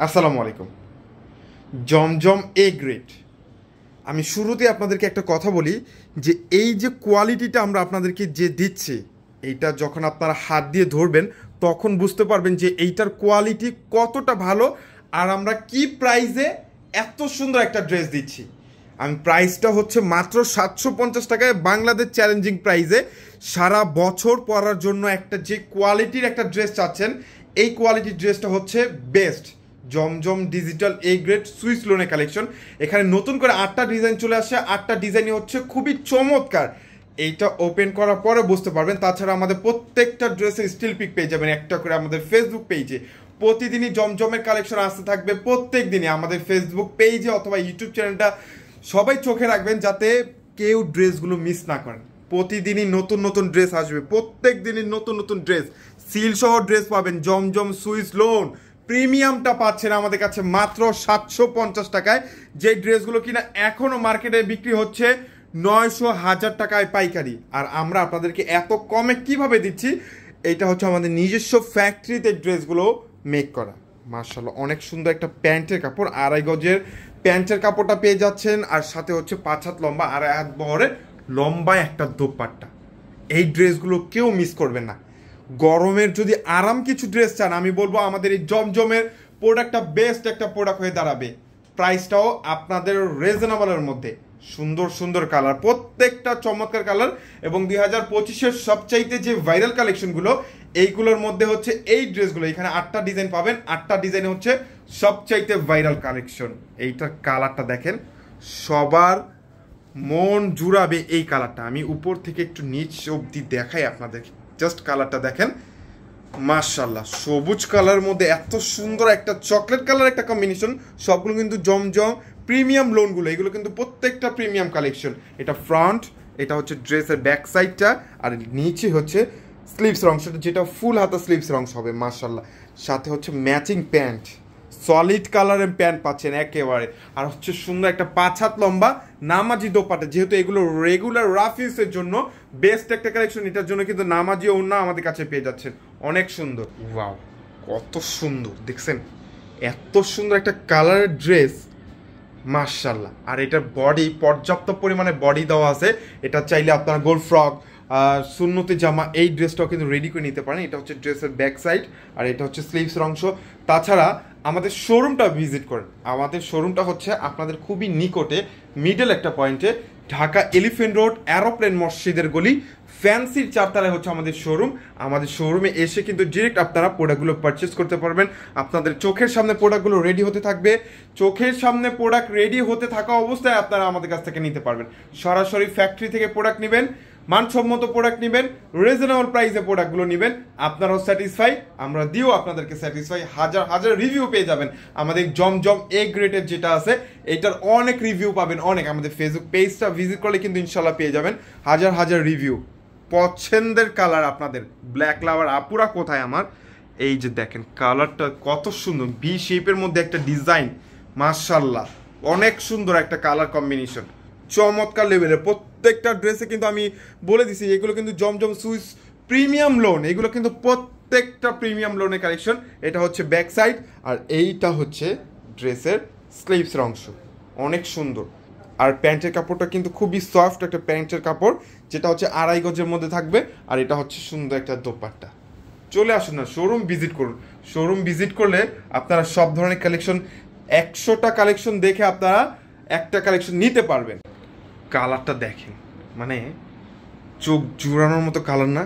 আসসালামু আলাইকুম। জমজম A grade. আমি শুরুতে আপনাদেরকে একটা কথা বলি যে এই যে কোয়ালিটিটা আমরা আপনাদেরকে যে দিচ্ছি, এইটা যখন আপনারা হাত দিয়ে ধরবেন তখন বুঝতে পারবেন যে এইটার কোয়ালিটি কতটা ভালো, আর আমরা কি প্রাইসে এত সুন্দর একটা ড্রেস দিচ্ছি। আমি প্রাইসটা হচ্ছে মাত্র 750 টাকায়, বাংলাদেশ চ্যালেঞ্জিং প্রাইসে। সারা বছর পরার জন্য একটা যে কোয়ালিটির একটা ড্রেস চাচ্ছেন, এই কোয়ালিটির ড্রেসটা হচ্ছে best. Zamzam digital A grade Swiss লোনে কালেকশন। এখানে নতুন করে 8টা ডিজাইন চলে আসে, 8টা ডিজাইনই হচ্ছে খুবই চমৎকার। এইটা ওপেন করার পরে বুঝতে পারবেন। তাছাড়া আমাদের প্রত্যেকটা ড্রেসের স্টিল পিক পেয়ে যাবেন একটা করে আমাদের ফেসবুক পেজে। প্রতিদিনই জমজমের কালেকশন আসতে থাকবে, প্রত্যেক দিনই আমাদের ফেসবুক পেজে অথবা ইউটিউব চ্যানেলটা সবাই চোখে রাখবেন যাতে কেউ ড্রেসগুলো মিস না করেন। প্রতিদিনই নতুন নতুন ড্রেস আসবে, প্রত্যেক দিনই নতুন নতুন ড্রেস, সিল সহ ড্রেস পাবেন। জমজম সুইস লোন প্রিমিয়ামটা পাচ্ছেন আমাদের কাছে মাত্র 750 টাকায়, যে ড্রেসগুলো কিনা এখনো মার্কেটে বিক্রি হচ্ছে 900-1000 টাকায় পাইকারি। আর আমরা আপনাদেরকে এত কমে কিভাবে দিচ্ছি, এটা হচ্ছে আমাদের নিজস্ব ফ্যাক্টরিতে ড্রেসগুলো মেক করা। মার্শাল্লাহ, অনেক সুন্দর একটা প্যান্টের কাপড়, 2.5 গজের প্যান্টের কাপড়টা পেয়ে যাচ্ছেন, আর সাথে হচ্ছে 5 হাত লম্বা, 2.5 হাত বহরের লম্বা একটা দোপাট্টা। এই ড্রেসগুলো কেউ মিস করবেন না। গরমের যদি আরাম কিছু ড্রেস চান, আমি বলবো আমাদের এই জমজমের প্রোডাক্টটা বেস্ট একটা প্রোডাক্ট হয়ে দাঁড়াবে। প্রাইসটাও আপনাদের রিজনেবলের মধ্যে। সুন্দর সুন্দর কালার, প্রত্যেকটা চমৎকার কালার, এবং 2025-এর সবচাইতে যে ভাইরাল কালেকশনগুলো, এইগুলোর মধ্যে হচ্ছে এই ড্রেসগুলো। এখানে 8টা ডিজাইন পাবেন, 8টা ডিজাইন হচ্ছে সবচাইতে ভাইরাল কালেকশন। এইটার কালারটা দেখেন, সবার মন জুড়াবে এই কালারটা। আমি উপর থেকে একটু নিচ অবধি দেখাই আপনাদের, জাস্ট কালারটা দেখেন। মাশাআল্লাহ, সবুজ কালারের মধ্যে এত সুন্দর একটা চকলেট কালার একটা কম্বিনেশন। সবগুলো কিন্তু জমজম প্রিমিয়াম লোনগুলো, এগুলো কিন্তু প্রত্যেকটা প্রিমিয়াম কালেকশন। এটা ফ্রন্ট, এটা হচ্ছে ড্রেসের ব্যাক সাইডটা, আর নিচে হচ্ছে স্লিভস অংশটা, যেটা ফুল হাতা স্লিভস অংশ হবে। মাশাআল্লাহ, সাথে হচ্ছে ম্যাচিং প্যান্ট, সলিড কালারের প্যান্ট পাচ্ছেন একেবারে। আর হচ্ছে সুন্দর একটা 5 হাত লম্বা নামাজি দোপাট্টা, যেহেতু এগুলো রেগুলার রাফ ইউজের জন্য বেস্ট একটা কালেকশন। এটার জন্য কিন্তু নামাজি ওড়না আমাদের কাছে পেয়ে যাচ্ছেন। অনেক সুন্দর, ওয়াও কত সুন্দর দেখছেন, এত সুন্দর একটা কালারের ড্রেস, মাশাআল্লাহ। আর এটার বডি পর্যাপ্ত পরিমাণে বডি দেওয়া আছে। এটা চাইলে আপনারা গোল ফ্রক, সুন্নতি জামা, এই ড্রেসটাও কিন্তু রেডি করে নিতে পারেন। এটা হচ্ছে ড্রেসের ব্যাক সাইড, আর এটা হচ্ছে স্লিভসের অংশ। তাছাড়া আমাদের শোরুমটা ভিজিট করেন। আমাদের শোরুমটা হচ্ছে আপনাদের খুবই নিকটে, মিডল একটা পয়েন্টে, ঢাকা এলিফেন্ট রোড, এরোপ্লেন মসজিদের গলি, ফ্যান্সির 4তলায় হচ্ছে আমাদের শোরুম। আমাদের শোরুমে এসে কিন্তু ডিরেক্ট আপনারা প্রোডাক্টগুলো পারচেস করতে পারবেন। আপনাদের চোখের সামনে প্রোডাক্টগুলো রেডি হতে থাকবে, চোখের সামনে প্রোডাক্ট রেডি হতে থাকা অবস্থায় আপনারা আমাদের কাছ থেকে নিতে পারবেন। সরাসরি ফ্যাক্টরি থেকে প্রোডাক্ট নেবেন, মানসম্মত প্রোডাক্ট নেবেন, রিজনেবল প্রাইসে প্রোডাক্টগুলো নেবেন, আপনারাও স্যাটিসফাই, আমরা দিও আপনাদেরকে স্যাটিসফাই। হাজার হাজার রিভিউ পেয়ে যাবেন আমাদের জমজম এ গ্রেডের যেটা আছে, এটার অনেক রিভিউ পাবেন, অনেক। আমাদের ফেসবুক পেজটা ভিজিট করলে কিন্তু ইনশাল্লাহ পেয়ে যাবেন হাজার হাজার রিভিউ। পছন্দের কালার আপনাদের, ব্ল্যাক লাভার আপুরা কোথায় আমার, এই যে দেখেন কালারটা কত সুন্দর, ভি শেপের মধ্যে একটা ডিজাইন, মাশাআল্লাহ অনেক সুন্দর একটা কালার কম্বিনেশন, চমৎকার লেভেলের। প্রত্যেকটা ড্রেসে কিন্তু আমি বলে দিছি এগুলো কিন্তু জমজম সুইস প্রিমিয়াম লোন, এগুলো কিন্তু প্রত্যেকটা প্রিমিয়াম লোনের কালেকশন। এটা হচ্ছে ব্যাক সাইড, আর এইটা হচ্ছে ড্রেসের স্লিভসের অংশ, অনেক সুন্দর। আর প্যান্টের কাপড়টা কিন্তু খুবই সফট একটা প্যান্টের কাপড়, যেটা হচ্ছে 2.5 গজের মধ্যে থাকবে। আর এটা হচ্ছে সুন্দর একটা দোপাট্টা। চলে আসুন না, শোরুম ভিজিট করুন। শোরুম ভিজিট করলে আপনারা সব ধরনের কালেকশন, 100টা কালেকশন দেখে আপনারা একটা কালেকশন নিতে পারবেন। কালারটা দেখেন, মানে চোখ জুড়ানোর মতো কালার না?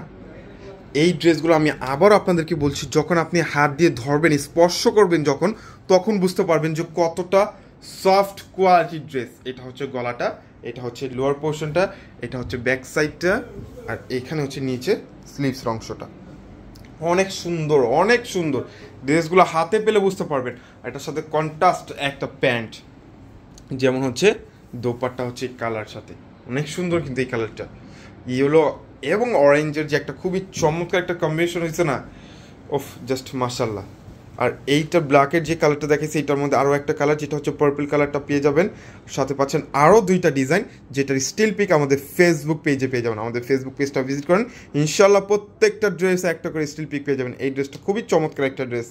এই ড্রেসগুলো আমি আবার আপনাদেরকে বলছি, যখন আপনি হাত দিয়ে ধরবেন, স্পর্শ করবেন যখন, তখন বুঝতে পারবেন যে কতটা সফট কোয়ালিটির ড্রেস। এটা হচ্ছে গলাটা, এটা হচ্ছে লোয়ার পোর্শনটা, এটা হচ্ছে ব্যাক সাইডটা, আর এখানে হচ্ছে নিচে স্লিভসের অংশটা। অনেক সুন্দর, অনেক সুন্দর ড্রেসগুলো, হাতে পেলে বুঝতে পারবেন। এটার সাথে কন্ট্রাস্ট একটা প্যান্ট, যেমন হচ্ছে দোপাট্টা হচ্ছে এই কালার সাথে, অনেক সুন্দর কিন্তু এই কালারটা। ইয়েলো এবং অরেঞ্জের যে একটা খুবই চমৎকার একটা কম্বিনেশন হয়েছে না, ওফ জাস্ট মাশাআল্লাহ। আর এইটা ব্ল্যাকের যে কালারটা দেখেছি, এইটার মধ্যে আরও একটা কালার, যেটা হচ্ছে পার্পল কালারটা পেয়ে যাবেন। সাথে পাচ্ছেন আরও 2টা ডিজাইন, যেটার স্টিল পিক আমাদের ফেসবুক পেজে পেয়ে যাবেন। আমাদের ফেসবুক পেজটা ভিজিট করেন, ইনশাল্লাহ প্রত্যেকটা ড্রেস একটা করে স্টিল পিক পেয়ে যাবেন। এই ড্রেসটা খুবই চমৎকার একটা ড্রেস।